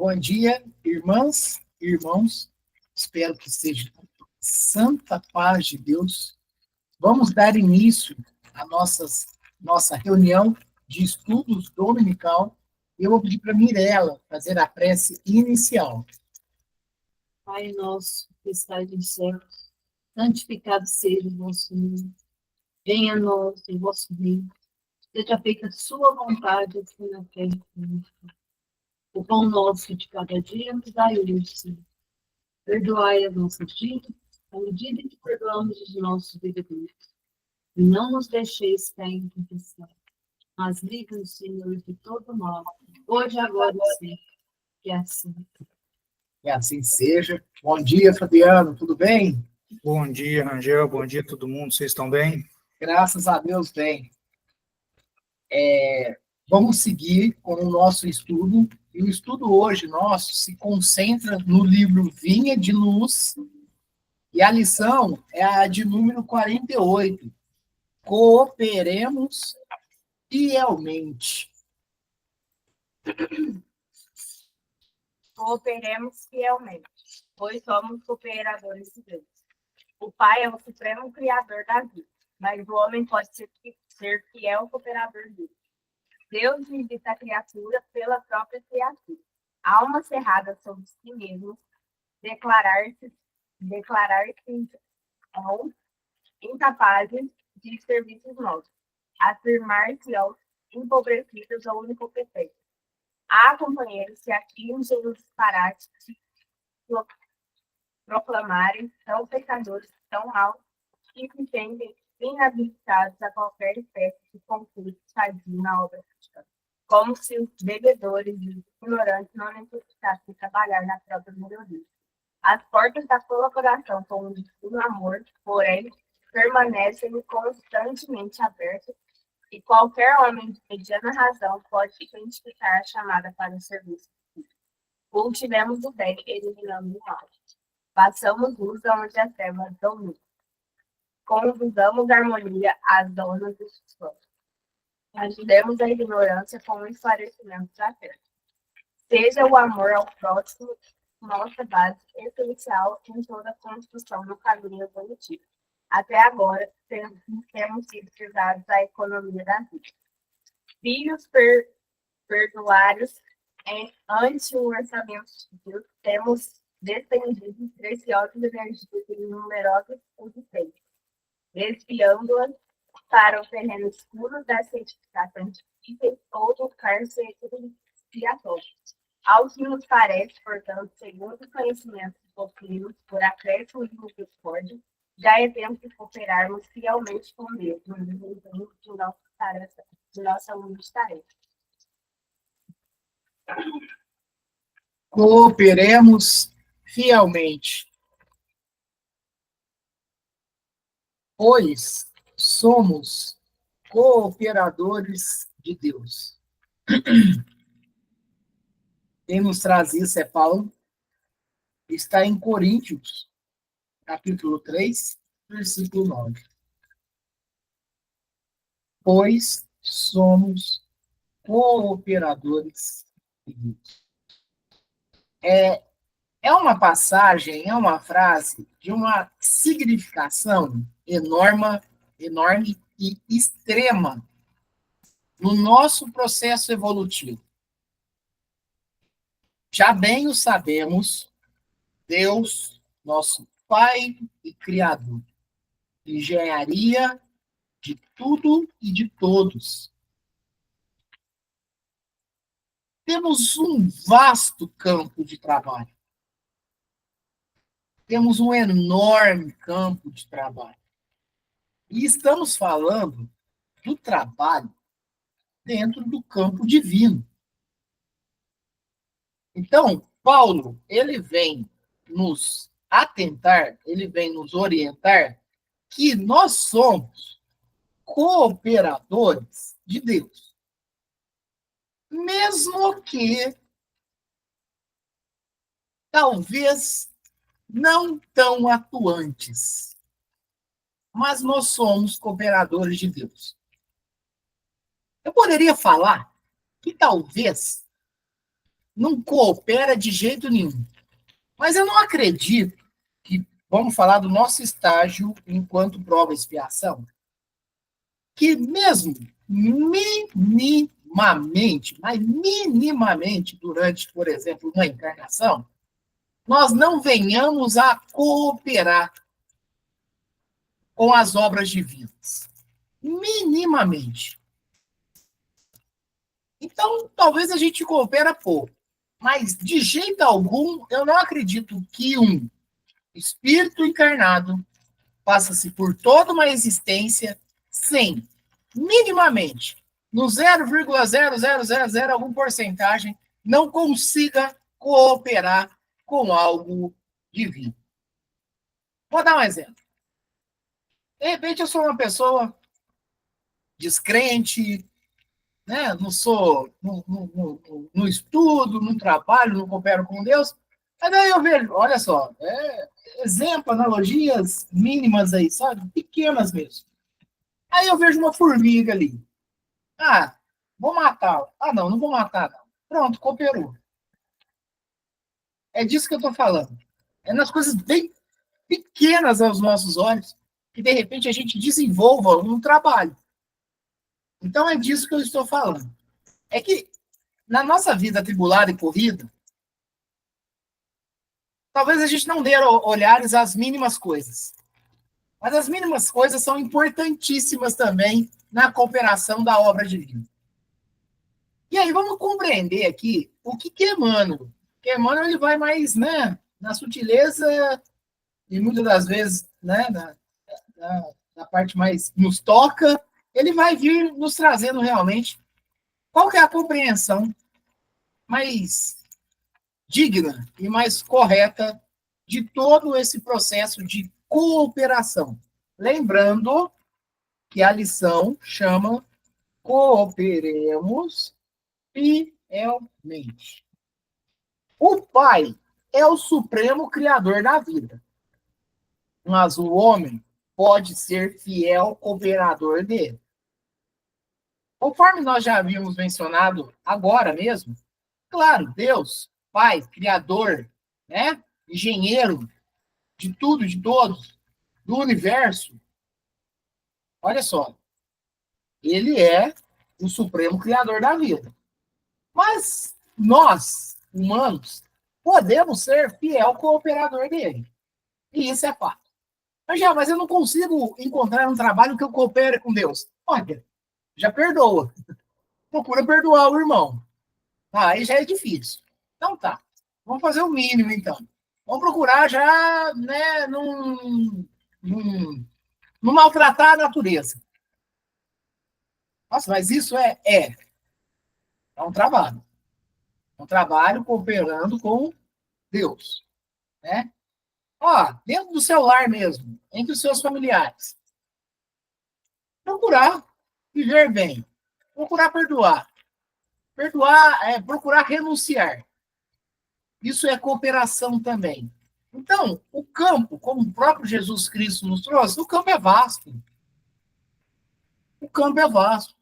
Bom dia, irmãs e irmãos. Espero que seja santa paz de Deus. Vamos dar início à nossa reunião de estudos dominical. Eu vou pedir para a Mirella fazer a prece inicial. Pai nosso, que estás nos céus, santificado seja o vosso nome. Venha a nós o vosso reino. Seja feita a sua vontade, assim na terra como no céu. O pão nosso de cada dia nos dai hoje, Senhor. Perdoai as nossas dívidas, à medida que perdoamos os nossos devedores. E não nos deixeis cair em tentação, mas livra-nos, Senhor, de todo mal, hoje, agora e sempre. Que assim. Que assim seja. Bom dia, Fabiano, tudo bem? Bom dia, Rangel. Bom dia, todo mundo. Vocês estão bem? Graças a Deus, bem. Vamos seguir com o nosso estudo. E o estudo hoje nosso se concentra no livro Vinha de Luz. E a lição é a de número 48. Cooperemos fielmente. Cooperemos fielmente, pois somos cooperadores de Deus. O Pai é o supremo criador da vida, mas o homem pode ser fiel cooperador dele. Deus visita a criatura pela própria criatura. Alma cerrada sobre si mesmo, declarar-se incapazes de serviços novos, afirmar-se aos empobrecidos ou incompetentes. Há companheiros que atingem os disparates de proclamarem tão pecadores tão maus que se sentem inabilitados a qualquer espécie de concurso sadio na obra cristã, como se os bebedores e os ignorantes não necessitassem trabalhar na própria melhoria. As portas da colaboração com o divino amor, porém, permanecem constantemente abertas e qualquer homem de mediana razão pode identificar a chamada para o serviço. Cultivemos o bem, eliminando o mal. Façamos luz onde as trevas dominam. Conduzamos harmonia às donas dos planos. Ajudemos a ignorância com o esclarecimento da terra. Seja o amor ao próximo nossa base essencial em toda a construção do caminho evolutivo. Até agora, temos sido privados da economia da vida. Filhos perdulários ante o orçamento de Deus, temos despendido preciosas energias em numerosos desempenhos, desviando-as para o terreno escuro da santificação difícil ou do cárcere expiatório. Ao que nos parece, portanto, segundo o conhecimento que possuímos por acréscimo de misericórdia, já é tempo de cooperarmos fielmente com Deus no desempenho de nossa humilde tarefa. Cooperemos fielmente, pois somos cooperadores de Deus. Quem nos traz isso é Paulo, está em Coríntios, capítulo 3, versículo 9. Pois somos cooperadores de Deus. É uma passagem, é uma frase de uma significação enorme e extrema no nosso processo evolutivo. Já bem o sabemos, Deus, nosso Pai e Criador, engenharia de tudo e de todos. Temos um vasto campo de trabalho. Temos um enorme campo de trabalho. E estamos falando do trabalho dentro do campo divino. Então, Paulo, ele vem nos atentar, ele vem nos orientar que nós somos cooperadores de Deus. Mesmo que talvez não tão atuantes, mas nós somos cooperadores de Deus. Eu poderia falar que talvez não coopera de jeito nenhum. Mas eu não acredito que, vamos falar do nosso estágio enquanto prova e expiação, que mesmo minimamente, mas minimamente, durante, por exemplo, uma encarnação, nós não venhamos a cooperar com as obras divinas. Minimamente. Então, talvez a gente coopera pouco. Mas, de jeito algum, eu não acredito que um espírito encarnado passa-se por toda uma existência sem, minimamente, no 0,0000 algum porcentagem, não consiga cooperar com algo divino. Vou dar um exemplo. De repente, eu sou uma pessoa descrente, né? Não sou, não estudo, não trabalho, não coopero com Deus. Mas daí eu vejo, olha só, exemplo, analogias mínimas aí, sabe? Pequenas mesmo. Aí eu vejo uma formiga ali. Ah, vou matá-la. Ah, não vou matar, não. Pronto, cooperou. É disso que eu estou falando. É nas coisas bem pequenas aos nossos olhos que, de repente, a gente desenvolva um trabalho. Então, é disso que eu estou falando. É que, na nossa vida atribulada e corrida, talvez a gente não dê olhares às mínimas coisas. Mas as mínimas coisas são importantíssimas também na cooperação da obra divina. E aí vamos compreender aqui o que é Emmanuel. Porque Emmanuel ele vai mais, né, na sutileza e muitas das vezes, né, na parte mais nos toca, ele vai vir nos trazendo realmente qual que é a compreensão mais digna e mais correta de todo esse processo de cooperação. Lembrando que a lição chama Cooperemos fielmente. O Pai é o supremo criador da vida, mas o homem pode ser fiel cooperador dele. Conforme nós já havíamos mencionado agora mesmo, claro, Deus, Pai, Criador, né? Engenheiro de tudo, de todos, do universo, olha só, ele é o supremo criador da vida. Mas nós, humanos, podemos ser fiel cooperador dele. E isso é fato. Mas eu não consigo encontrar um trabalho que eu coopere com Deus. Olha, já perdoa. Procura perdoar o irmão. Aí já é difícil. Então tá. Vamos fazer o mínimo, então. Vamos procurar já, né, não maltratar a natureza. Nossa, mas isso é um trabalho. É um trabalho cooperando com Deus, né? Ó, dentro do seu lar mesmo, entre os seus familiares. Procurar viver bem. Procurar perdoar. Perdoar é procurar renunciar. Isso é cooperação também. Então, o campo, como o próprio Jesus Cristo nos trouxe, o campo é vasto. O campo é vasto.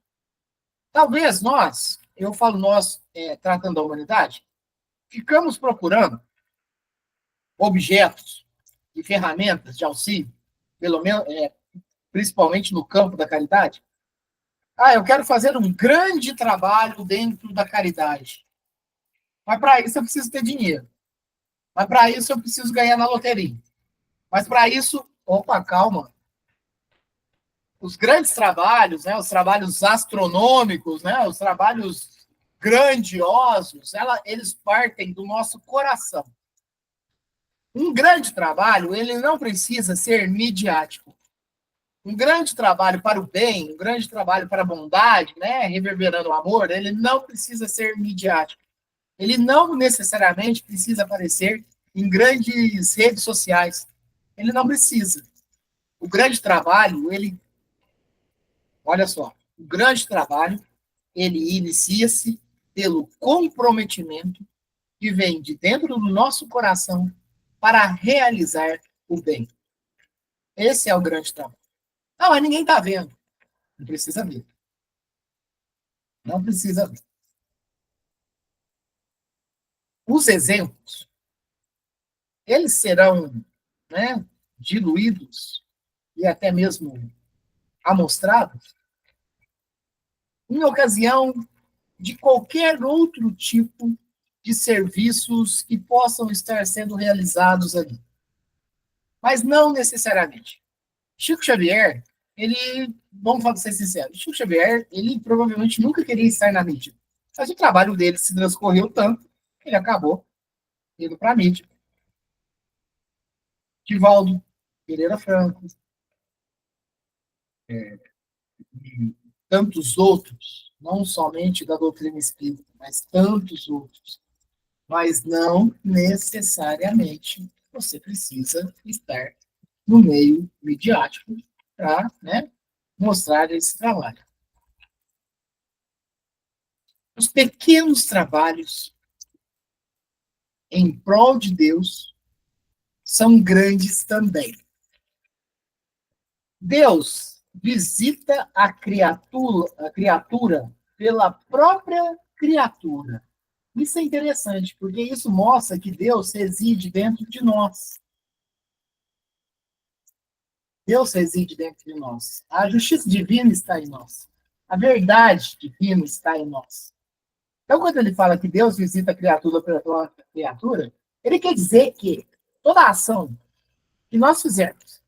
Talvez nós, eu falo nós, tratando da humanidade, ficamos procurando objetos e ferramentas de auxílio, pelo menos, principalmente no campo da caridade. Ah, eu quero fazer um grande trabalho dentro da caridade. Mas para isso eu preciso ter dinheiro. Mas para isso eu preciso ganhar na loteria. Mas para isso, opa, calma. Os grandes trabalhos, né, os trabalhos astronômicos, né, os trabalhos grandiosos, eles partem do nosso coração. Um grande trabalho, ele não precisa ser midiático. Um grande trabalho para o bem, um grande trabalho para a bondade, né, reverberando o amor, ele não precisa ser midiático. Ele não necessariamente precisa aparecer em grandes redes sociais. Ele não precisa. O grande trabalho, olha só, o grande trabalho, ele inicia-se pelo comprometimento que vem de dentro do nosso coração para realizar o bem. Esse é o grande trabalho. Não, mas ninguém está vendo. Não precisa ver. Não precisa ver. os exemplos, eles serão, né, diluídos e até mesmo amostrados em ocasião de qualquer outro tipo de serviços que possam estar sendo realizados ali. Mas não necessariamente. Chico Xavier, vamos ser sinceros, Chico Xavier, ele provavelmente nunca queria estar na mídia. Mas o trabalho dele se transcorreu tanto que ele acabou indo para a mídia. Divaldo Pereira Franco, e tantos outros, não somente da doutrina espírita, mas tantos outros. Mas não necessariamente você precisa estar no meio midiático para, né, mostrar esse trabalho. Os pequenos trabalhos em prol de Deus são grandes também. Deus visita a criatura pela própria criatura. Isso é interessante, porque isso mostra que Deus reside dentro de nós. Deus reside dentro de nós. A justiça divina está em nós. A verdade divina está em nós. Então, quando ele fala que Deus visita a criatura pela própria criatura, ele quer dizer que toda ação que nós fizermos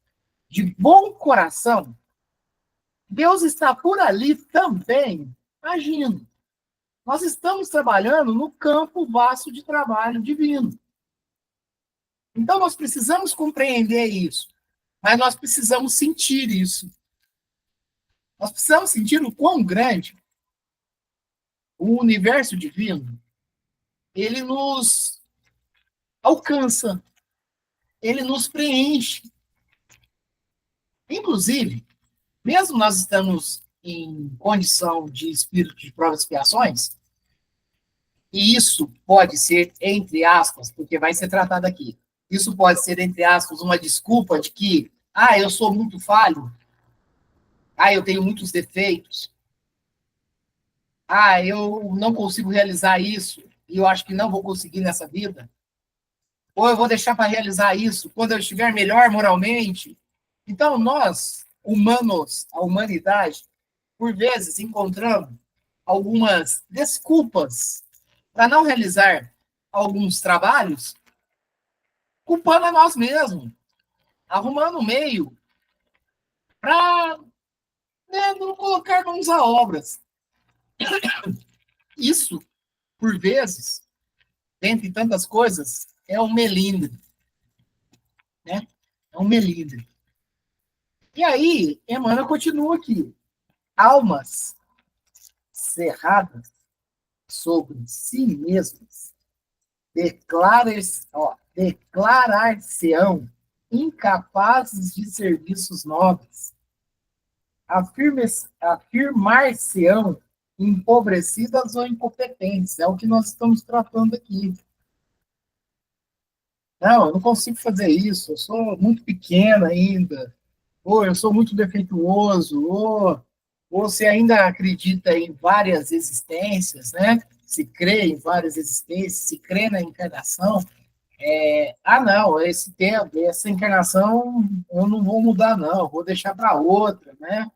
de bom coração, Deus está por ali também agindo. Nós estamos trabalhando no campo vasto de trabalho divino. Então, nós precisamos compreender isso, mas nós precisamos sentir isso. Nós precisamos sentir o quão grande o universo divino, ele nos alcança, ele nos preenche. Inclusive, mesmo nós estamos em condição de espírito de provas e expiações, e isso pode ser, entre aspas, porque vai ser tratado aqui, isso pode ser, entre aspas, uma desculpa de que, eu sou muito falho, eu tenho muitos defeitos, eu não consigo realizar isso, e eu acho que não vou conseguir nessa vida, ou eu vou deixar para realizar isso quando eu estiver melhor moralmente. Então, nós, humanos, a humanidade, por vezes encontramos algumas desculpas para não realizar alguns trabalhos, culpando a nós mesmos, arrumando um meio para, né, não colocar mãos a obras. Isso, por vezes, dentre tantas coisas, é um melindre. Né? É um melindre. E aí, Emmanuel continua aqui. Almas cerradas sobre si mesmas declarar-se-ão incapazes de serviços nobres, afirmar-se-ão empobrecidas ou incompetentes. É o que nós estamos tratando aqui. Não, eu não consigo fazer isso, eu sou muito pequena ainda, ou eu sou muito defeituoso, ou se ainda acredita em várias existências, né? Se crê em várias existências, se crê na encarnação, não, esse tempo, essa encarnação eu não vou mudar, não, vou deixar para outra, né?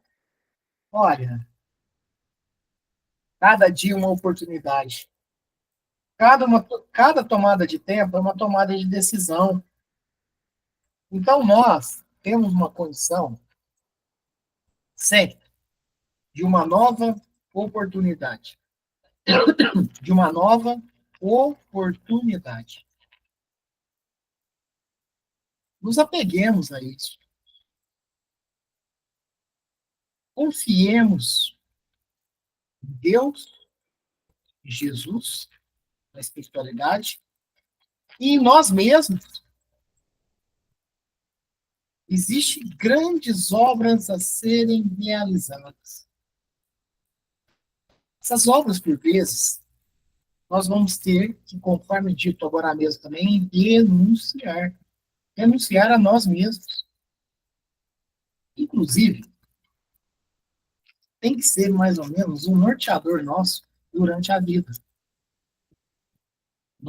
Olha, cada dia uma oportunidade. Cada tomada de tempo é uma tomada de decisão. Então, nós temos uma condição sempre de uma nova oportunidade. De uma nova oportunidade. Nos apeguemos a isso. Confiemos em Deus, em Jesus, na espiritualidade, e em nós mesmos. Existem grandes obras a serem realizadas. Essas obras, por vezes, nós vamos ter que, conforme dito agora mesmo também, denunciar. Renunciar a nós mesmos. Inclusive, tem que ser mais ou menos um norteador nosso durante a vida.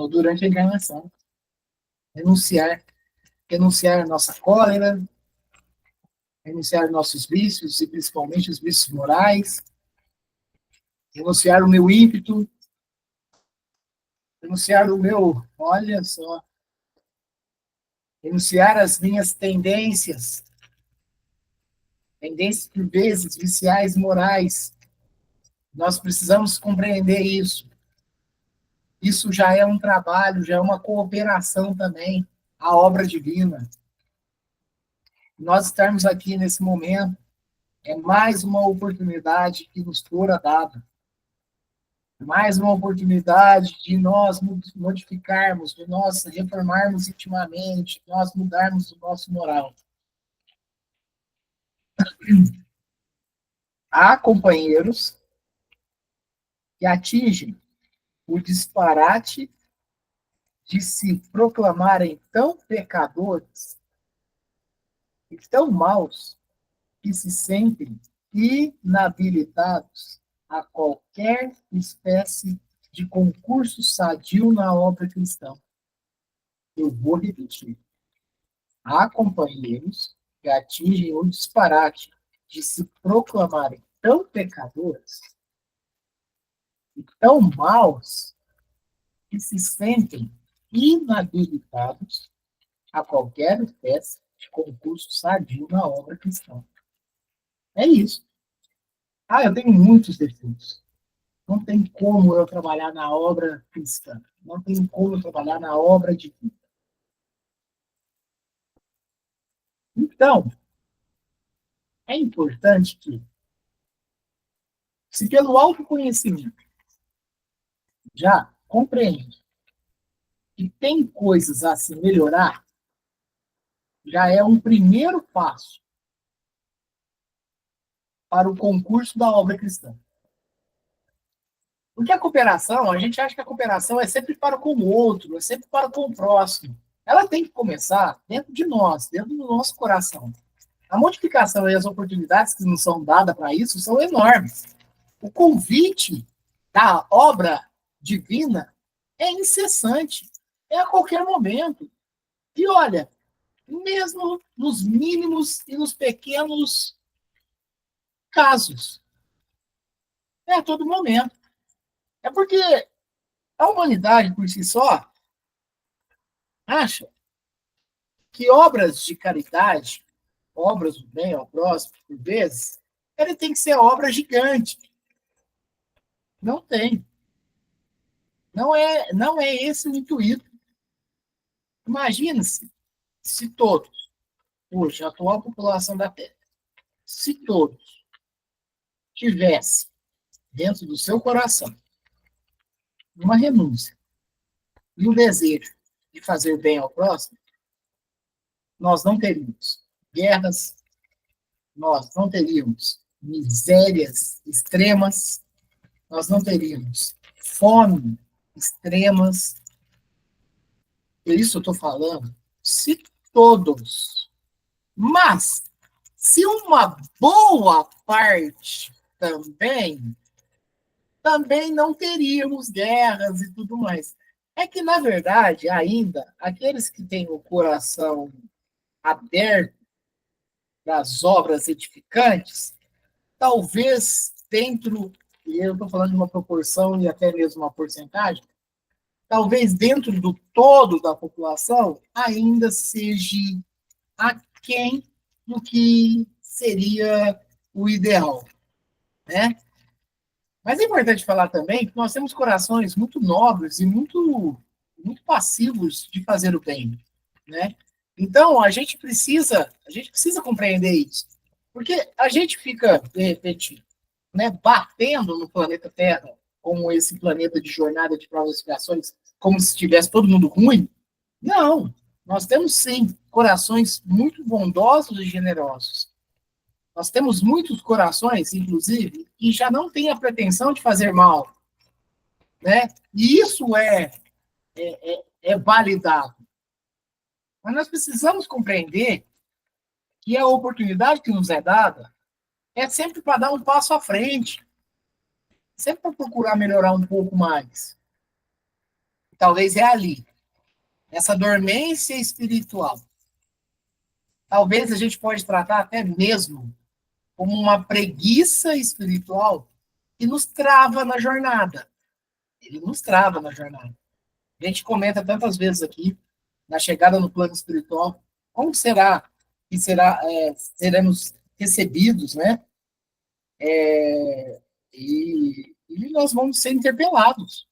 durante a encarnação. Renunciar a nossa cólera, renunciar nossos vícios, e principalmente os vícios morais, renunciar o meu ímpeto, renunciar o meu, olha só, renunciar as minhas tendências por vezes viciais morais. Nós precisamos compreender isso. Isso já é um trabalho, já é uma cooperação também, a obra divina. Nós estarmos aqui nesse momento é mais uma oportunidade que nos fora dada. Mais uma oportunidade de nós modificarmos, de nós reformarmos intimamente, de nós mudarmos o nosso moral. Há companheiros que atingem o disparate de se proclamarem tão pecadores e tão maus que se sentem inabilitados a qualquer espécie de concurso sadio na obra cristã. Eu vou repetir. Há companheiros que atingem o disparate de se proclamarem tão pecadores e tão maus que se sentem inabilitados a qualquer espécie de concurso sadio na obra cristã. É isso. Eu tenho muitos defeitos. Não tem como eu trabalhar na obra cristã. Não tem como eu trabalhar na obra divina. Então, é importante que, se pelo autoconhecimento já compreende que tem coisas a se melhorar, já é um primeiro passo para o concurso da obra cristã. Porque a cooperação, a gente acha que a cooperação é sempre para com o outro, é sempre para com o próximo. Ela tem que começar dentro de nós, dentro do nosso coração. A modificação e as oportunidades que nos são dadas para isso são enormes. O convite da obra divina é incessante, é a qualquer momento. E olha, mesmo nos mínimos e nos pequenos casos, é a todo momento. É porque a humanidade, por si só, acha que obras de caridade, obras do bem ao próximo, por vezes, ele tem que ser obra gigante. Não tem. Não é esse o intuito. Imagina-se se todos, hoje, a atual população da Terra, se todos tivessem dentro do seu coração uma renúncia e um desejo de fazer bem ao próximo, nós não teríamos guerras, nós não teríamos misérias extremas, nós não teríamos fome extremas. Por isso eu estou falando, se todos. Mas, se uma boa parte também não teríamos guerras e tudo mais. É que, na verdade, ainda, aqueles que têm o coração aberto das obras edificantes, talvez dentro, e eu estou falando de uma proporção e até mesmo uma porcentagem, talvez dentro do todo da população ainda seja aquém do que seria o ideal, né? Mas é importante falar também que nós temos corações muito nobres e muito passivos de fazer o bem, né? Então, a gente precisa compreender isso. Porque a gente fica, de repente, né, batendo no planeta Terra, como esse planeta de jornada de provas e expiações, como se tivesse todo mundo ruim. Não, nós temos, sim, corações muito bondosos e generosos. Nós temos muitos corações, inclusive, que já não têm a pretensão de fazer mal, né? E isso é validado. Mas nós precisamos compreender que a oportunidade que nos é dada é sempre para dar um passo à frente, sempre para procurar melhorar um pouco mais. talvez é ali, essa dormência espiritual. Talvez a gente pode tratar até mesmo como uma preguiça espiritual que nos trava na jornada. Ele nos trava na jornada. A gente comenta tantas vezes aqui, na chegada no plano espiritual, como será que seremos recebidos, né? E nós vamos ser interpelados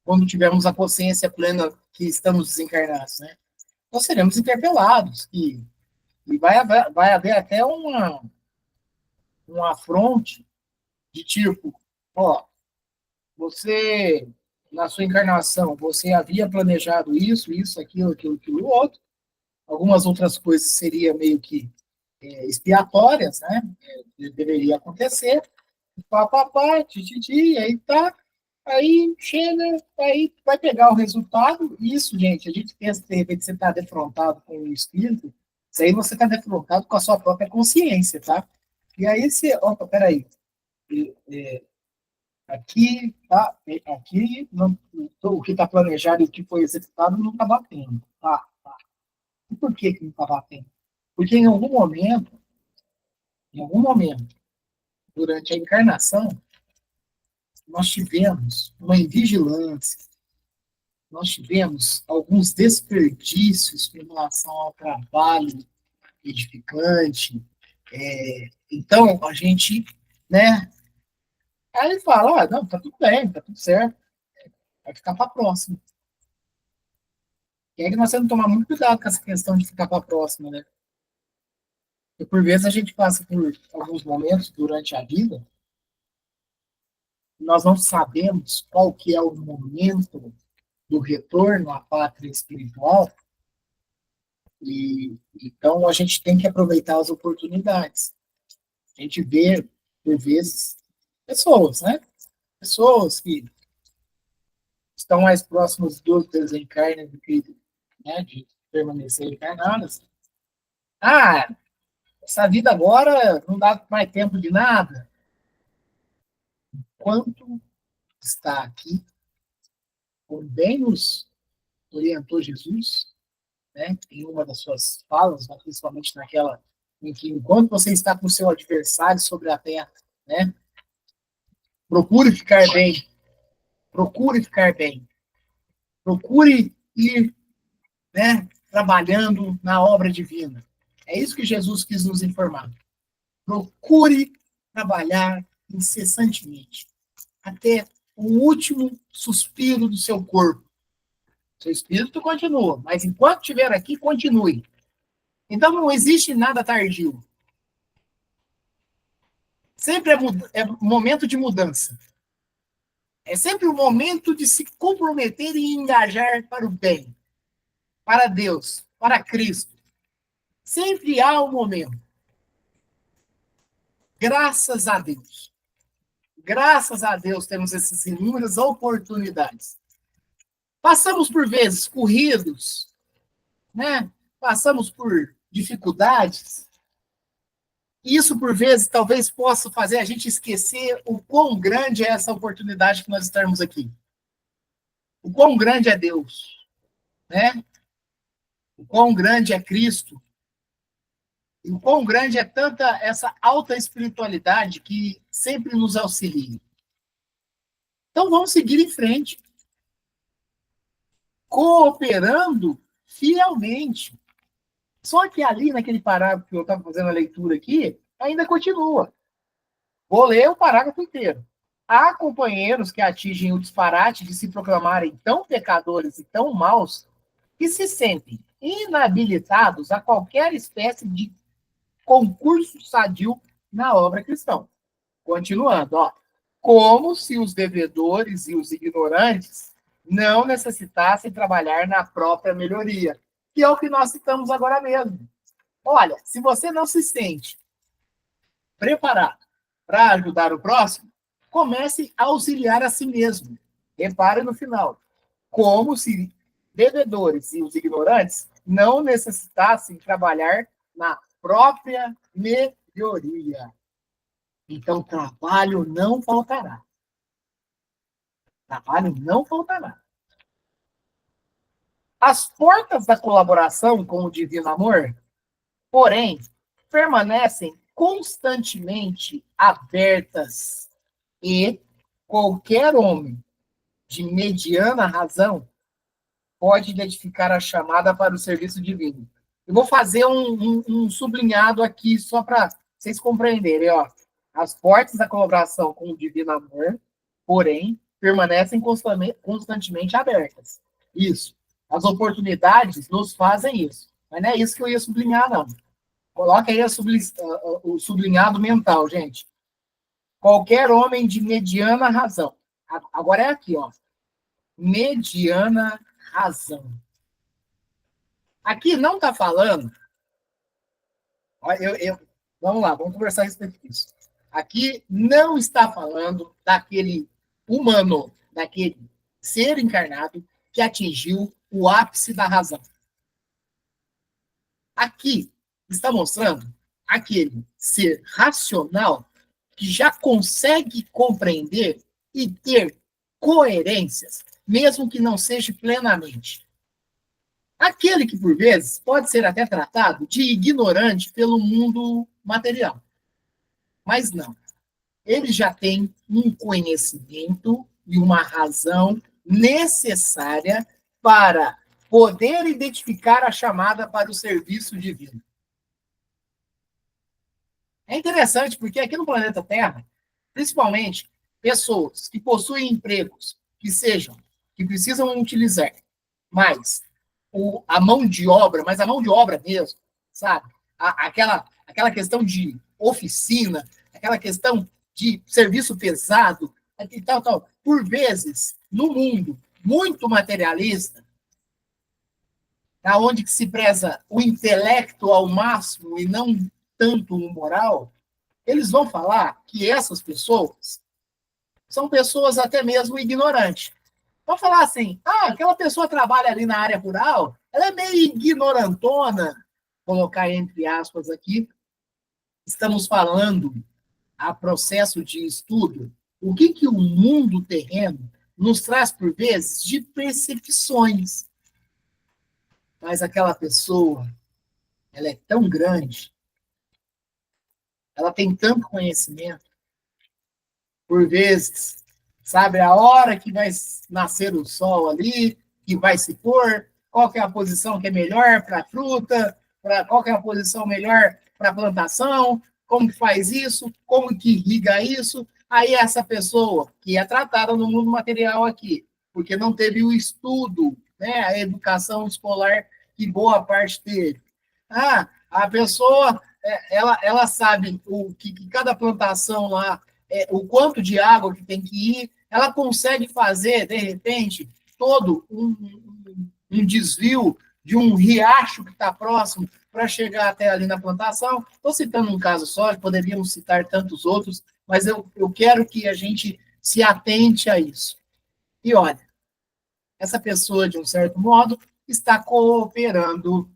quando tivermos a consciência plena que estamos desencarnados, né? Nós seremos interpelados e vai haver até um afronte de tipo, ó, você, na sua encarnação, você havia planejado isso, aquilo, outro. Algumas outras coisas seriam meio que expiatórias, né? Deveria acontecer. Papapá, tititi, aí tá. Aí chega, aí vai pegar o resultado. Isso, gente, a gente pensa que de repente você está defrontado com o espírito. Isso aí você está defrontado com a sua própria consciência, tá? E aí você, opa, peraí. Aqui, tá, aqui não, o que está planejado e o que foi executado não está batendo. Tá, tá. E por que não está batendo? Porque em algum momento, durante a encarnação, nós tivemos uma invigilância, nós tivemos alguns desperdícios em relação ao trabalho edificante. Então, a gente, né? Aí ele fala, não, tá tudo bem, tá tudo certo, vai ficar para a próxima. E aí que nós temos que tomar muito cuidado com essa questão de ficar para a próxima, né? E por vezes a gente passa por alguns momentos durante a vida, nós não sabemos qual que é o momento do retorno à pátria espiritual, e então a gente tem que aproveitar as oportunidades. A gente vê, por vezes, pessoas, né? Pessoas que estão mais próximas do desencarne do que, né, de permanecer encarnadas. Ah, essa vida agora não dá mais tempo de nada. Quanto está aqui, como bem nos orientou Jesus, né, em uma das suas falas, principalmente naquela em que, enquanto você está com o seu adversário sobre a terra, né, procure ficar bem, procure ficar bem, procure ir, né, trabalhando na obra divina. É isso que Jesus quis nos informar. Procure trabalhar incessantemente, até o último suspiro do seu corpo. Seu espírito continua, mas enquanto estiver aqui, continue. Então não existe nada tardio. Sempre é momento de mudança. É sempre o momento de se comprometer e engajar para o bem, para Deus, para Cristo. Sempre há um momento. Graças a Deus. Graças a Deus temos essas inúmeras oportunidades. Passamos por vezes corridos, né? Passamos por dificuldades. Isso, por vezes, talvez possa fazer a gente esquecer o quão grande é essa oportunidade que nós estamos aqui. O quão grande é Deus, né? O quão grande é Cristo. E o quão grande é tanta essa alta espiritualidade que sempre nos auxilia. Então, vamos seguir em frente. Cooperando fielmente. Só que ali, naquele parágrafo que eu estava fazendo a leitura aqui, ainda continua. Vou ler o parágrafo inteiro. Há companheiros que atingem o disparate de se proclamarem tão pecadores e tão maus que se sentem inabilitados a qualquer espécie de concurso sadio na obra cristã. Continuando, ó. Como se os devedores e os ignorantes não necessitassem trabalhar na própria melhoria, que é o que nós citamos agora mesmo. Olha, se você não se sente preparado para ajudar o próximo, comece a auxiliar a si mesmo. Repare no final. Como se devedores e os ignorantes não necessitassem trabalhar na própria melhoria. Então, trabalho não faltará. Trabalho não faltará. As portas da colaboração com o divino amor, porém, permanecem constantemente abertas e qualquer homem de mediana razão pode identificar a chamada para o serviço divino. Eu vou fazer um sublinhado aqui só para vocês compreenderem. Ó. As portas da colaboração com o divino amor, porém, permanecem constantemente abertas. Isso. As oportunidades nos fazem isso. Mas não é isso que eu ia sublinhar, não. Coloca aí o sublinhado mental, gente. Qualquer homem de mediana razão. Agora é aqui, ó. Mediana razão. Aqui não está falando. Vamos lá, vamos conversar a respeito disso. Aqui não está falando daquele humano, daquele ser encarnado que atingiu o ápice da razão. Aqui está mostrando aquele ser racional que já consegue compreender e ter coerências, mesmo que não seja plenamente. Aquele que, por vezes, pode ser até tratado de ignorante pelo mundo material. Mas não. Ele já tem um conhecimento e uma razão necessária para poder identificar a chamada para o serviço divino. É interessante porque aqui no planeta Terra, principalmente pessoas que possuem empregos que precisam utilizar mais a mão de obra, mas a mão de obra mesmo, sabe? Aquela questão de oficina, aquela questão de serviço pesado, e tal. Por vezes, no mundo muito materialista, onde que se preza o intelecto ao máximo e não tanto o moral, eles vão falar que essas pessoas são pessoas até mesmo ignorantes. Vão falar assim, aquela pessoa trabalha ali na área rural, ela é meio ignorantona, colocar entre aspas aqui. Estamos falando a processo de estudo, o que o mundo terreno nos traz, por vezes, de percepções. Mas aquela pessoa, ela é tão grande, ela tem tanto conhecimento, por vezes, sabe, a hora que vai nascer o sol ali, que vai se pôr, qual que é a posição que é melhor para a fruta, qual que é a posição melhor para a plantação, como que faz isso, como que irriga isso. Aí essa pessoa que é tratada no mundo material aqui, porque não teve o estudo, né, a educação escolar que boa parte teve. A pessoa, ela sabe que cada plantação lá, o quanto de água que tem que ir, ela consegue fazer, de repente, todo um desvio de um riacho que está próximo para chegar até ali na plantação. Estou citando um caso só, poderíamos citar tantos outros, mas eu quero que a gente se atente a isso. E olha, essa pessoa, de um certo modo, está cooperando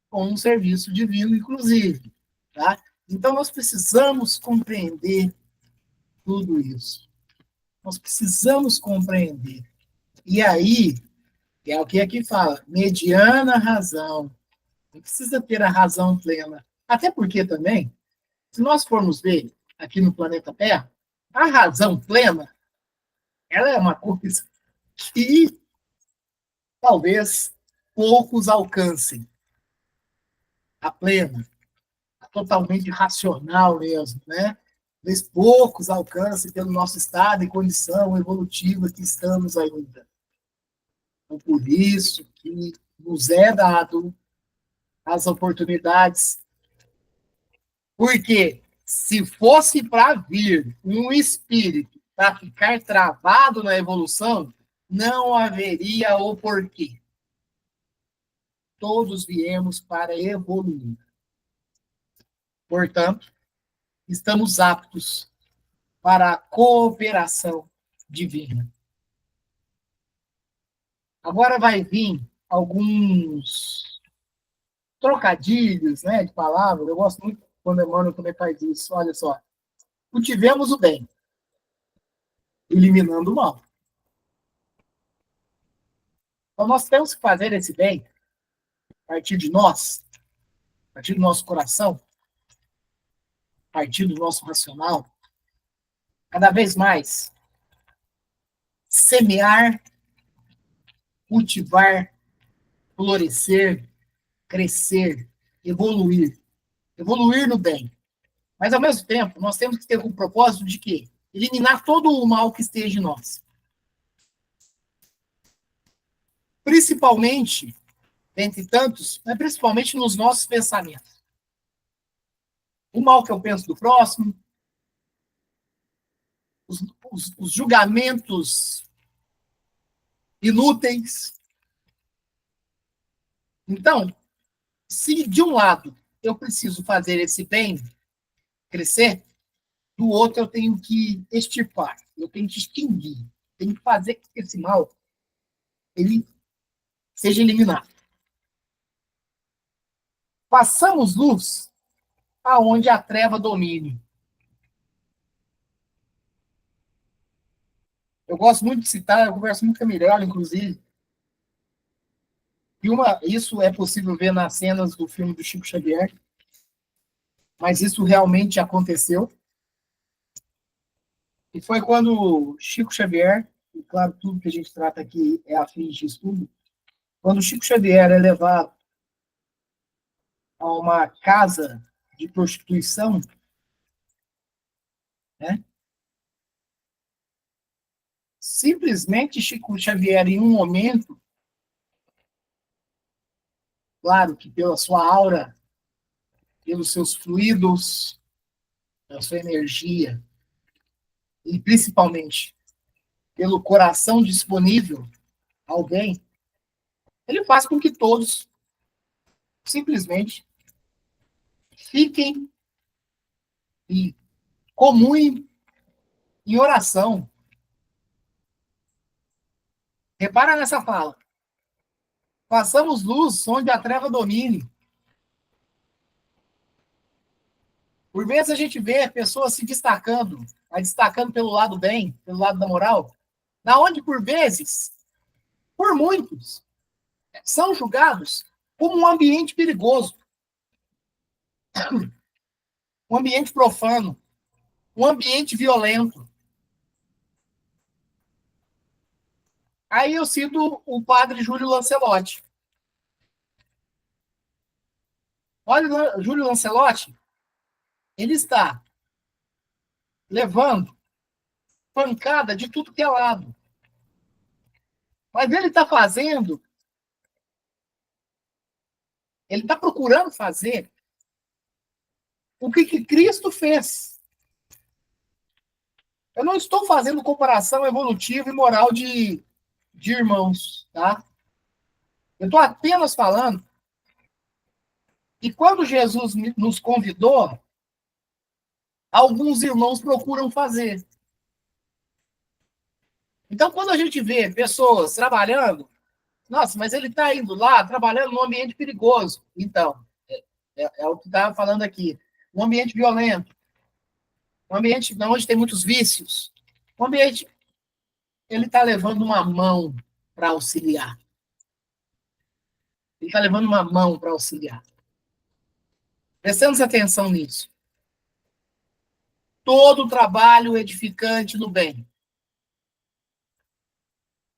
com um serviço divino, inclusive. Tá? Então, nós precisamos compreender tudo isso. Nós precisamos compreender. E aí, é o que aqui fala, mediana razão. Não precisa ter a razão plena. Até porque também, se nós formos ver aqui no planeta Terra, a razão plena, ela é uma coisa que talvez poucos alcancem. A plena, a totalmente racional mesmo, né? Talvez poucos alcancem pelo nosso estado e condição evolutiva que estamos ainda. Então, por isso que nos é dado as oportunidades. Porque se fosse para vir um espírito para ficar travado na evolução, não haveria o porquê. Todos viemos para evoluir. Portanto, estamos aptos para a cooperação divina. Agora vai vir alguns trocadilhos, né, de palavras. Eu gosto muito quando Emmanuel também faz isso. Olha só. Cultivemos o bem, eliminando o mal. Então, nós temos que fazer esse bem a partir de nós, a partir do nosso coração, a partir do nosso racional, cada vez mais semear, cultivar, florescer, crescer, evoluir. Evoluir no bem. Mas, ao mesmo tempo, nós temos que ter o propósito de quê? Eliminar todo o mal que esteja em nós. Principalmente, dentre tantos, mas principalmente nos nossos pensamentos. O mal que eu penso do próximo, os julgamentos inúteis. Então, se de um lado eu preciso fazer esse bem crescer, do outro eu tenho que extirpar, eu tenho que extinguir, tenho que fazer com que esse mal ele seja eliminado. Façamos luz aonde a treva domine. Eu gosto muito de citar, eu converso muito com a Mirella, inclusive. Isso é possível ver nas cenas do filme do Chico Xavier, mas isso realmente aconteceu. E foi quando Chico Xavier, e claro, tudo que a gente trata aqui é a fim de estudo, quando Chico Xavier é levado a uma casa de prostituição, né? Simplesmente Chico Xavier, em um momento, claro que pela sua aura, pelos seus fluidos, pela sua energia, e principalmente pelo coração disponível ao bem, ele faz com que todos simplesmente fiquem e comunhem em oração. Repara nessa fala. Façamos luz onde a treva domine. Por vezes a gente vê pessoas se destacando, mas destacando pelo lado bem, pelo lado da moral, na onde por vezes, por muitos, são julgados como um ambiente perigoso, um ambiente profano, um ambiente violento. Aí eu cito o padre Júlio Lancelotti. Olha, Júlio Lancelotti, ele está levando pancada de tudo que é lado. Mas ele está procurando fazer o que Cristo fez. Eu não estou fazendo comparação evolutiva e moral de irmãos, tá? Eu estou apenas falando que quando Jesus nos convidou, alguns irmãos procuram fazer. Então, quando a gente vê pessoas trabalhando, nossa, mas ele está indo lá, trabalhando num ambiente perigoso. Então, é o que estava falando aqui. Um ambiente violento, um ambiente onde tem muitos vícios, um ambiente, ele está levando uma mão para auxiliar. Ele está levando uma mão para auxiliar. Prestemos atenção nisso. Todo trabalho edificante no bem,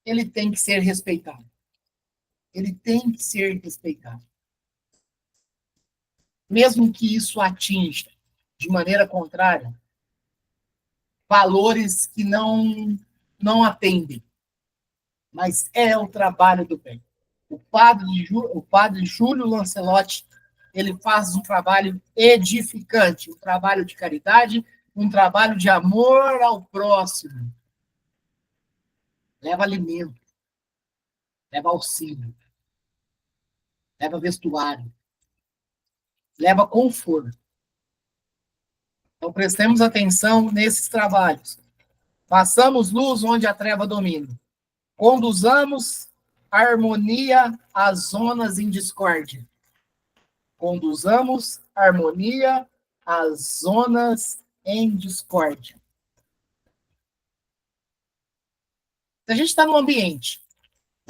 ele tem que ser respeitado. Ele tem que ser respeitado. Mesmo que isso atinja, de maneira contrária, valores que não atendem. Mas é o trabalho do bem. O padre Júlio Lancelotti, ele faz um trabalho edificante, um trabalho de caridade, um trabalho de amor ao próximo. Leva alimento, leva auxílio, leva vestuário, leva conforto. Então, prestemos atenção nesses trabalhos. Façamos luz onde a treva domina. Conduzamos a harmonia às zonas em discórdia. Conduzamos a harmonia às zonas em discórdia. Se a gente está num ambiente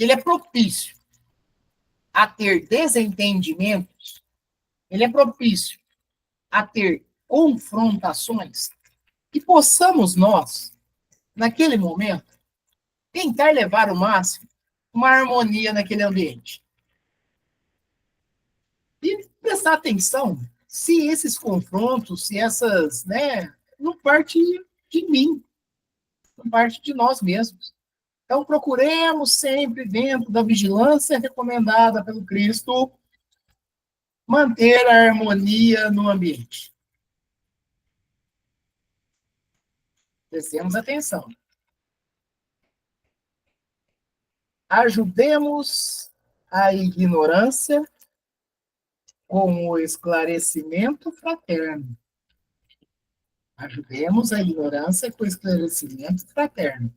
ele é propício a ter desentendimentos, ele é propício a ter confrontações, que possamos nós, naquele momento, tentar levar ao máximo uma harmonia naquele ambiente. E prestar atenção se esses confrontos, se essas, né, não parte de mim, não parte de nós mesmos. Então, procuremos sempre, dentro da vigilância recomendada pelo Cristo, manter a harmonia no ambiente. Prestemos atenção. Ajudemos a ignorância com o esclarecimento fraterno. Ajudemos a ignorância com o esclarecimento fraterno.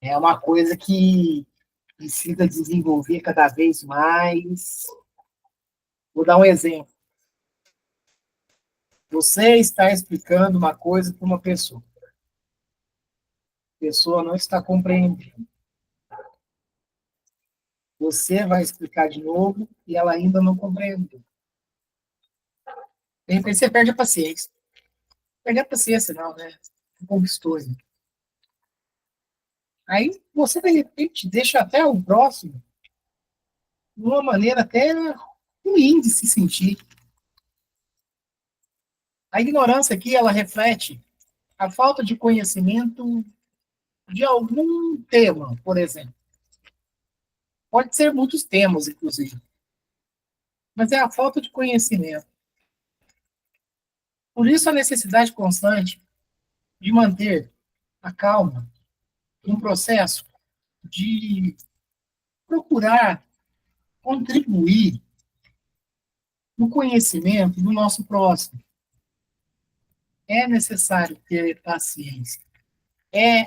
É uma coisa que precisa desenvolver cada vez mais. Vou dar um exemplo. Você está explicando uma coisa para uma pessoa. A pessoa não está compreendendo. Você vai explicar de novo e ela ainda não compreendeu. De repente você perde a paciência. Perde a paciência, não, né? Conquistou. Né? Aí você, de repente, deixa até o próximo de uma maneira até ruim de se sentir. A ignorância aqui, ela reflete a falta de conhecimento de algum tema, por exemplo. Pode ser muitos temas, inclusive. Mas é a falta de conhecimento. Por isso, a necessidade constante de manter a calma, um processo de procurar contribuir no conhecimento do nosso próximo. É necessário ter paciência.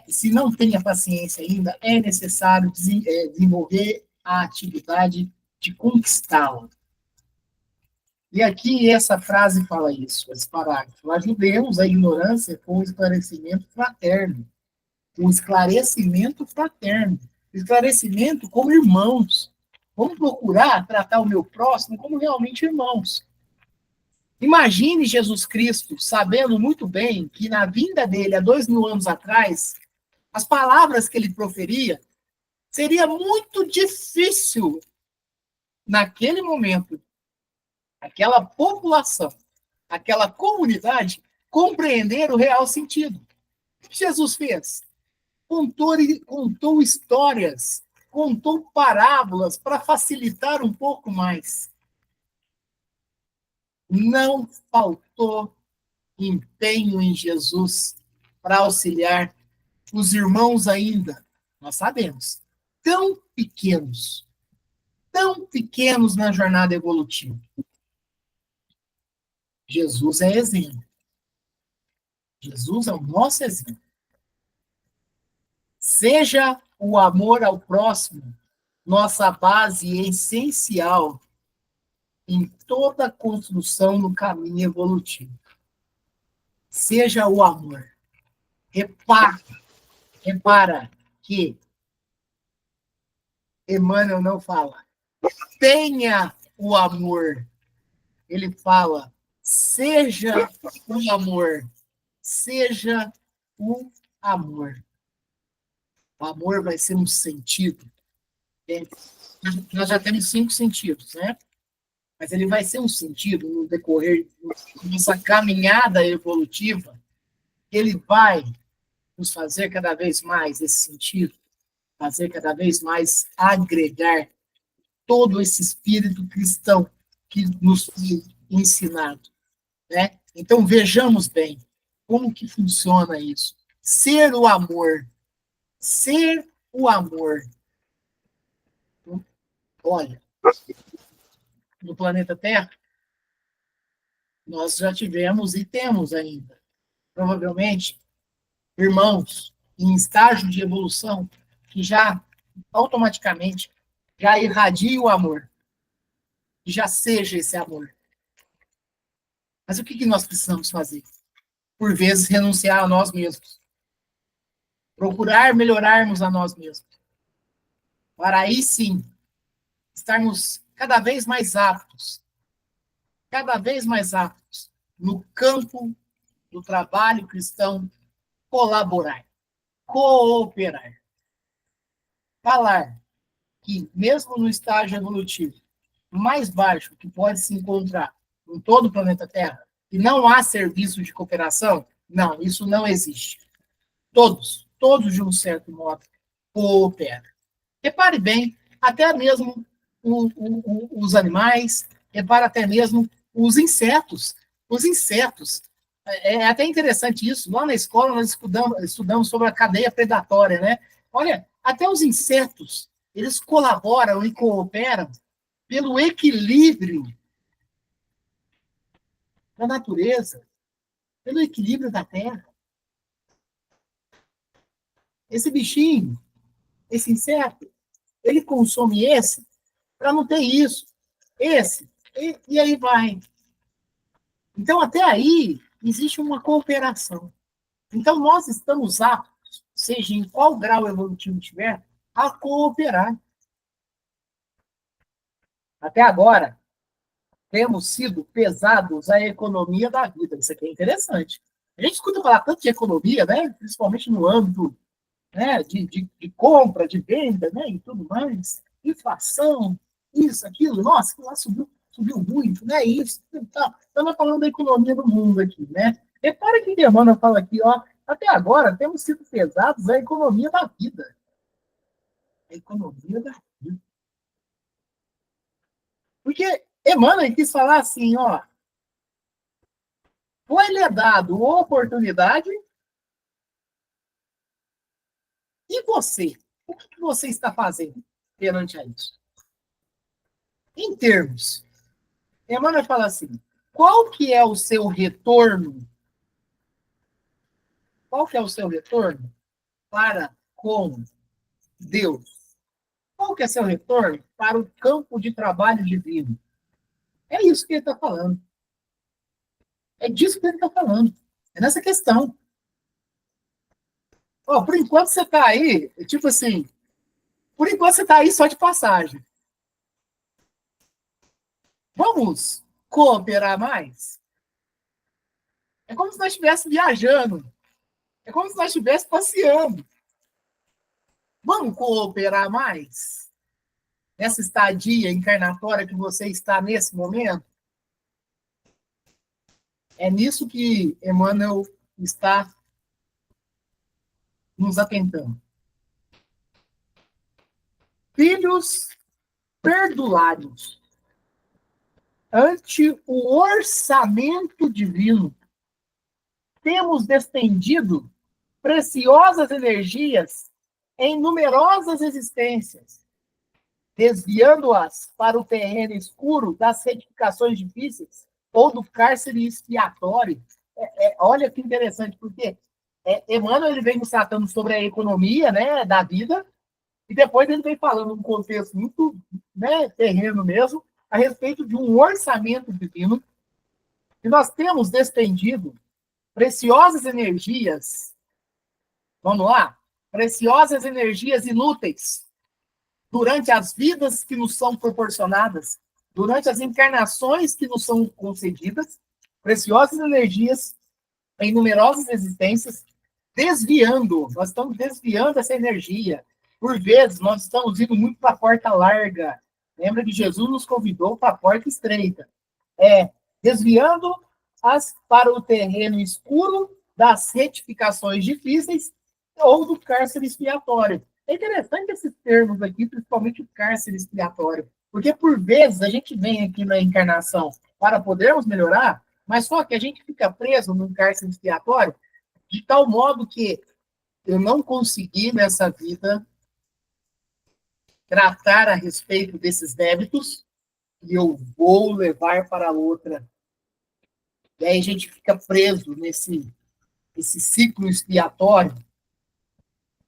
Se não tem a paciência ainda, é necessário desenvolver a atividade de conquistá-la. E aqui essa frase fala isso, esse parágrafo. Ajudemos a ignorância com o esclarecimento fraterno. O esclarecimento fraterno. Esclarecimento como irmãos. Vamos procurar tratar o meu próximo como realmente irmãos. Imagine Jesus Cristo sabendo muito bem que na vinda dele, há 2000 anos atrás, as palavras que ele proferia, seria muito difícil, naquele momento, aquela população, aquela comunidade, compreender o real sentido. O que Jesus fez? Contou histórias, contou parábolas para facilitar um pouco mais. Não faltou empenho em Jesus para auxiliar os irmãos ainda, nós sabemos, tão pequenos na jornada evolutiva. Jesus é exemplo. Jesus é o nosso exemplo. Seja o amor ao próximo nossa base essencial em toda a construção no caminho evolutivo. Seja o amor. Repara que Emmanuel não fala tenha o amor. Ele fala seja o amor. Seja o amor. O amor vai ser um sentido. Nós já temos 5 sentidos, né? Mas ele vai ser um sentido no decorrer dessa caminhada evolutiva. Ele vai nos fazer cada vez mais esse sentido, fazer cada vez mais agregar todo esse espírito cristão que nos foi ensinado, né? Então vejamos bem como que funciona isso. Ser o amor. Ser o amor. Olha, no planeta Terra, nós já tivemos e temos ainda, provavelmente, irmãos em estágio de evolução que já automaticamente já irradia o amor, que já seja esse amor. Mas o que nós precisamos fazer? Por vezes, renunciar a nós mesmos. Procurar melhorarmos a nós mesmos. para aí sim estarmos cada vez mais aptos no campo do trabalho cristão, colaborar, cooperar, falar que, mesmo no estágio evolutivo mais baixo que pode se encontrar em todo o planeta Terra, e não há serviço de cooperação, não, isso não existe. Todos de um certo modo, cooperam. Repare bem, até mesmo os animais, repare até mesmo os insetos. Os insetos. É até interessante isso. Lá na escola nós estudamos sobre a cadeia predatória, né? Olha, até os insetos, eles colaboram e cooperam pelo equilíbrio da natureza, pelo equilíbrio da terra. Esse bichinho, esse inseto, ele consome esse para não ter isso, esse, e aí vai. Então, até aí, existe uma cooperação. Então, nós estamos aptos, seja em qual grau evolutivo tiver, a cooperar. Até agora, temos sido pesados à economia da vida. Isso aqui é interessante. A gente escuta falar tanto de economia, né? Principalmente no âmbito, né, de compra, de venda, né, e tudo mais. Inflação, isso, aquilo. Nossa, que lá subiu muito, né? Isso. Tá. Estamos falando da economia do mundo aqui, né? Repara que Emmanuel fala aqui, ó. Até agora, temos sido pesados à economia da vida. A economia da vida. Porque Emmanuel quis falar assim, ó. Foi-lhe dado oportunidade. E você? O que você está fazendo perante a isso? Em termos, Emmanuel fala assim, qual que é o seu retorno? Qual que é o seu retorno para com Deus? Qual que é o seu retorno para o campo de trabalho divino? É isso que ele está falando. É disso que ele está falando. É nessa questão. Ó, por enquanto você está aí, tipo assim, por enquanto você está aí só de passagem. Vamos cooperar mais? É como se nós estivéssemos viajando. É como se nós estivéssemos passeando. Vamos cooperar mais? Nessa estadia encarnatória que você está nesse momento? É nisso que Emmanuel está nos atentando. Filhos perdulários ante o orçamento divino, temos despendido preciosas energias em numerosas existências, desviando-as para o terreno escuro das retificações difíceis ou do cárcere expiatório. Olha que interessante, porque Emmanuel ele vem nos tratando sobre a economia, né, da vida, e depois ele vem falando num contexto muito, né, terreno mesmo, a respeito de um orçamento divino, que nós temos despendido preciosas energias, vamos lá, preciosas energias inúteis, durante as vidas que nos são proporcionadas, durante as encarnações que nos são concedidas, preciosas energias em numerosas existências, nós estamos desviando essa energia. Por vezes, nós estamos indo muito para a porta larga. Lembra que Jesus nos convidou para a porta estreita. Desviando-as para o terreno escuro das retificações difíceis ou do cárcere expiatório. É interessante esses termos aqui, principalmente o cárcere expiatório, porque por vezes a gente vem aqui na encarnação para podermos melhorar, mas só que a gente fica preso num cárcere expiatório de tal modo que eu não consegui nessa vida tratar a respeito desses débitos e eu vou levar para outra. E aí a gente fica preso nesse ciclo expiatório,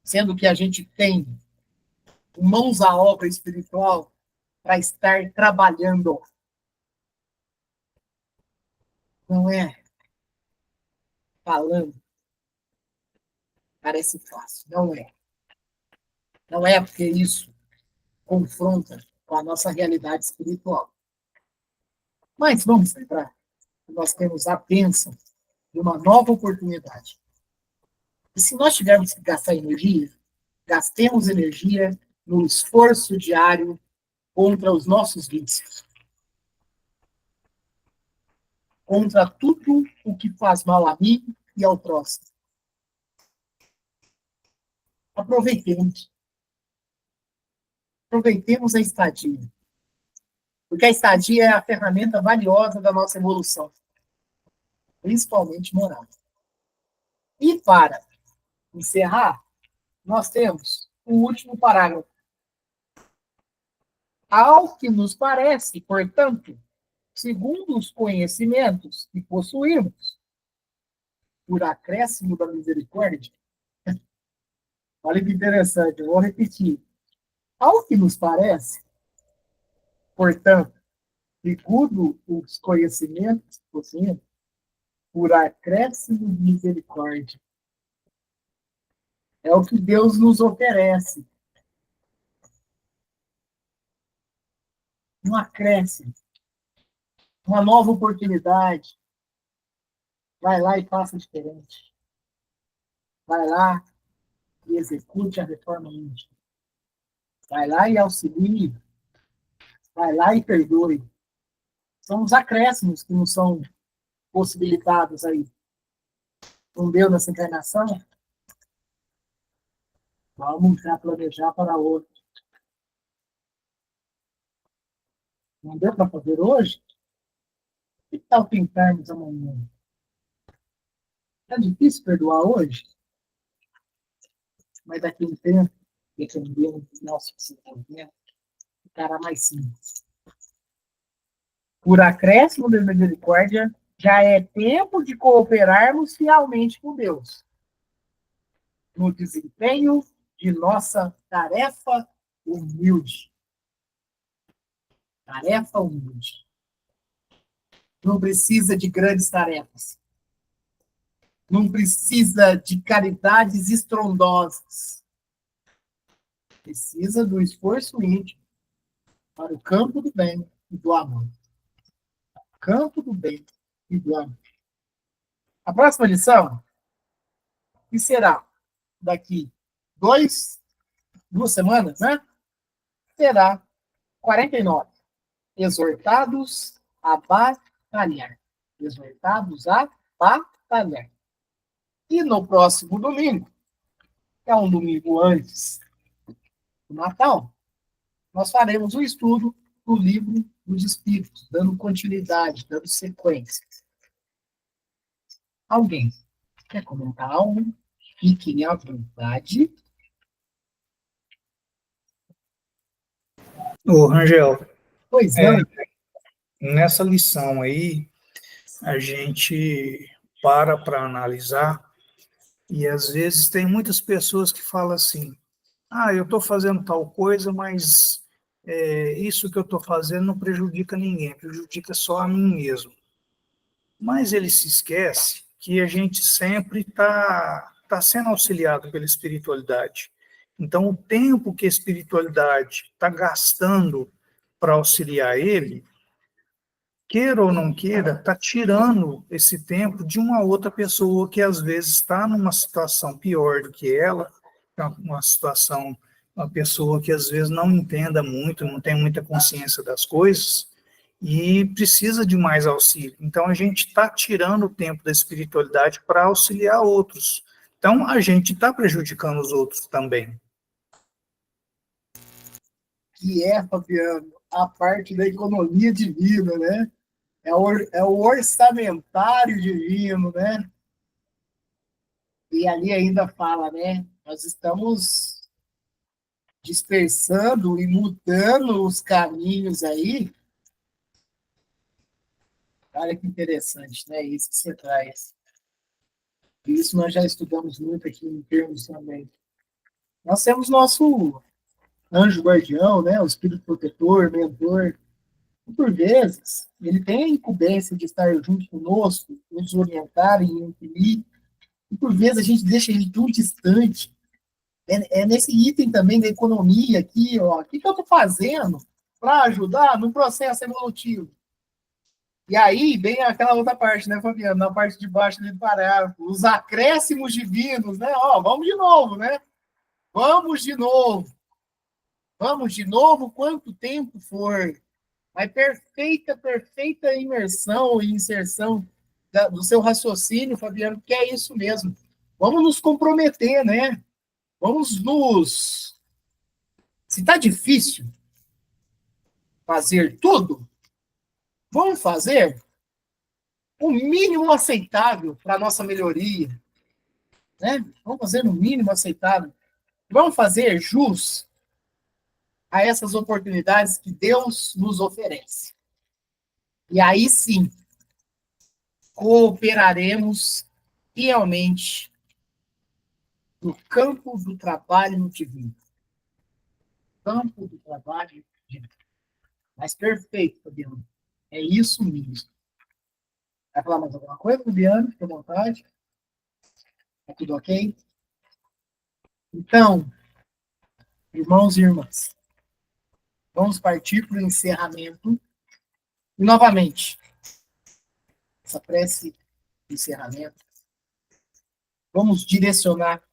sendo que a gente tem mãos à obra espiritual para estar trabalhando. Não é falando. Parece fácil. Não é. Não é porque isso confronta com a nossa realidade espiritual. Mas vamos lembrar que nós temos a bênção de uma nova oportunidade. E se nós tivermos que gastar energia, gastemos energia no esforço diário contra os nossos vícios. Contra tudo o que faz mal a mim e ao próximo. Aproveitemos. Aproveitemos a estadia. Porque a estadia é a ferramenta valiosa da nossa evolução. Principalmente moral. E para encerrar, nós temos o último parágrafo. Ao que nos parece, portanto, segundo os conhecimentos que possuímos, por acréscimo da misericórdia, olha que interessante, eu vou repetir. Ao que nos parece, portanto, segundo os conhecimentos que possuímos, por acréscimo de misericórdia. É o que Deus nos oferece. Um acréscimo. Uma nova oportunidade. Vai lá e faça diferente. Vai lá e execute a reforma íntima. Vai lá e auxilie. Vai lá e perdoe. São os acréscimos que não são possibilitados aí. Não deu nessa encarnação? Vamos já planejar para outra. Não deu para fazer hoje? Que tal tentarmos amanhã? É difícil perdoar hoje? Mas daqui a um tempo, dependendo do nosso desenvolvimento, ficará mais simples. Por acréscimo da misericórdia, já é tempo de cooperarmos finalmente com Deus no desempenho de nossa tarefa humilde. Tarefa humilde. Não precisa de grandes tarefas. Não precisa de caridades estrondosas. Precisa do esforço íntimo para o campo do bem e do amor. Campo do bem e do amor. A próxima lição, que será daqui 2 semanas, né? Será 49. Exortados a batalhar. Exortados a batalhar. E no próximo domingo, que é um domingo antes do Natal, nós faremos o estudo do livro dos Espíritos, dando continuidade, dando sequência. Alguém quer comentar algo? Fiquem à vontade. Ô, Rangel, Pois não. nessa lição aí, a gente para analisar, e às vezes tem muitas pessoas que falam assim, eu estou fazendo tal coisa, mas isso que eu estou fazendo não prejudica ninguém, prejudica só a mim mesmo. Mas ele se esquece que a gente sempre está sendo auxiliado pela espiritualidade. Então, o tempo que a espiritualidade está gastando para auxiliar ele, queira ou não queira, está tirando esse tempo de uma outra pessoa que às vezes está numa situação pior do que ela, uma pessoa que às vezes não entenda muito, não tem muita consciência das coisas e precisa de mais auxílio. Então a gente está tirando o tempo da espiritualidade para auxiliar outros. Então a gente está prejudicando os outros também. Que Fabiano, a parte da economia divina, né? É o orçamentário divino, né? E ali ainda fala, né? Nós estamos dispersando e mudando os caminhos aí. Olha que interessante, né? Isso que você traz. Isso nós já estudamos muito aqui em termos também. Nós temos nosso anjo guardião, né? O espírito protetor, mentor. E por vezes, ele tem a incumbência de estar junto conosco, nos orientar e impedir. E por vezes a gente deixa ele tão distante É nesse item também da economia aqui, ó. O que eu estou fazendo para ajudar no processo evolutivo? E aí vem aquela outra parte, né, Fabiano? Na parte de baixo do parágrafo, os acréscimos divinos, né? Ó, vamos de novo, né? Vamos de novo. Vamos de novo, quanto tempo for. Mas perfeita imersão e inserção do seu raciocínio, Fabiano, que é isso mesmo. Vamos nos comprometer, né? Vamos nos... Se está difícil fazer tudo, vamos fazer o mínimo aceitável para a nossa melhoria, né? Vamos fazer o mínimo aceitável. Vamos fazer jus a essas oportunidades que Deus nos oferece. E aí sim, cooperaremos realmente no campo do trabalho divino. Campo do trabalho divino. Mas perfeito, Fabiano. É isso mesmo. Vai falar mais alguma coisa, Fabiano? Fique à vontade. É tudo ok? Então, irmãos e irmãs, vamos partir para o encerramento. E, novamente, essa prece de encerramento, vamos direcionar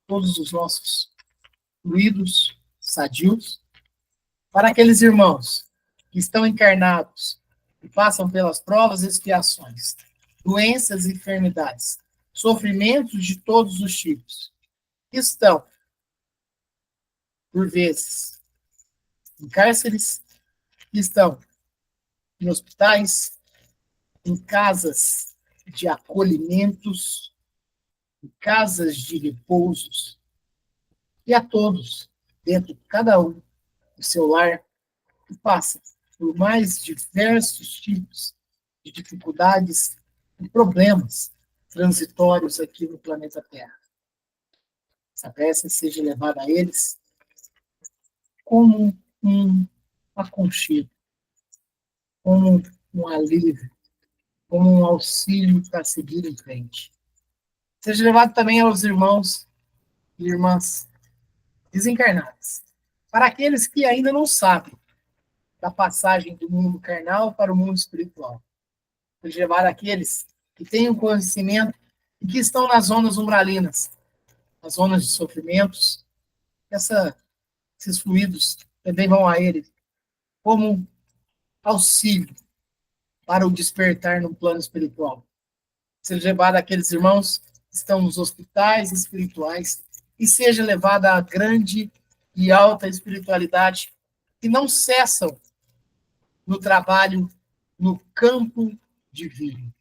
todos os nossos fluidos sadios para aqueles irmãos que estão encarnados e passam pelas provas e expiações, doenças e enfermidades, sofrimentos de todos os tipos, que estão, por vezes, em cárceres, que estão em hospitais, em casas de acolhimentos, em casas de repousos, e a todos, dentro de cada um do seu lar, que passa por mais diversos tipos de dificuldades e problemas transitórios aqui no planeta Terra. Essa prece seja levada a eles como um aconchego, como um alívio, como um auxílio para seguir em frente. Seja levado também aos irmãos e irmãs desencarnados, para aqueles que ainda não sabem da passagem do mundo carnal para o mundo espiritual. Seja levado àqueles que têm o conhecimento e que estão nas zonas umbralinas, nas zonas de sofrimentos. Esses fluidos também vão a ele como auxílio para o despertar no plano espiritual. Seja levado àqueles irmãos que estão nos hospitais espirituais e seja levado à grande e alta espiritualidade que não cessam no trabalho no campo divino.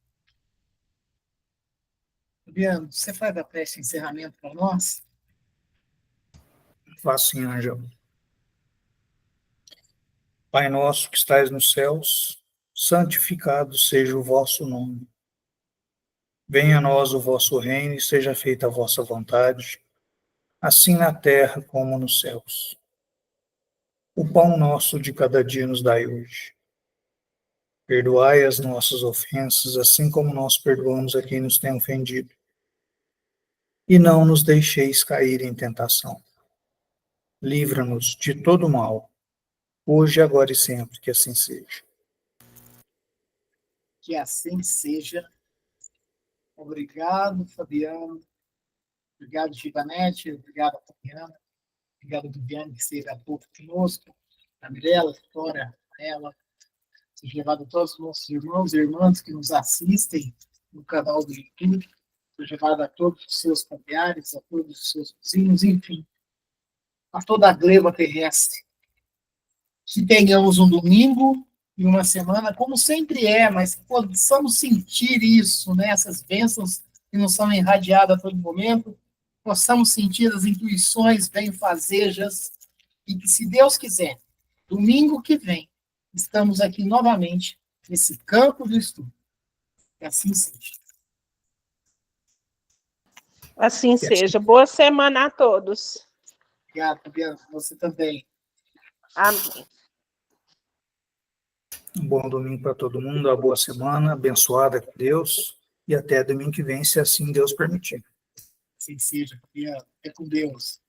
Fabiano, você faz a prece de encerramento para nós? Faço sim, Ângelo. Pai nosso que estais nos céus, santificado seja o vosso nome. Venha a nós o vosso reino e seja feita a vossa vontade, assim na terra como nos céus. O pão nosso de cada dia nos dai hoje. Perdoai as nossas ofensas, assim como nós perdoamos a quem nos tem ofendido. E não nos deixeis cair em tentação. Livra-nos de todo mal, hoje, agora e sempre, que assim seja. Que assim seja. Obrigado, Fabiano. Obrigado, Givanete. Obrigado, Fabiana. Obrigado, Viviane, que esteve há pouco conosco. A Mirella, a Vitória, ela. Seja levado a todos os nossos irmãos e irmãs que nos assistem no canal do YouTube. Seja levado a todos os seus familiares, a todos os seus vizinhos, enfim, a toda a gleba terrestre. Que tenhamos um domingo e uma semana, como sempre é, mas possamos sentir isso, né? Essas bênçãos que nos são irradiadas a todo momento, possamos sentir as intuições benfazejas e que, se Deus quiser, domingo que vem, estamos aqui novamente nesse campo do estudo. Que assim seja. Assim seja. Boa semana a todos. Obrigado, Fabiano. Você também. Amém. Um bom domingo para todo mundo, uma boa semana, abençoada com Deus, e até domingo que vem, se assim Deus permitir. Assim seja. Fica com Deus.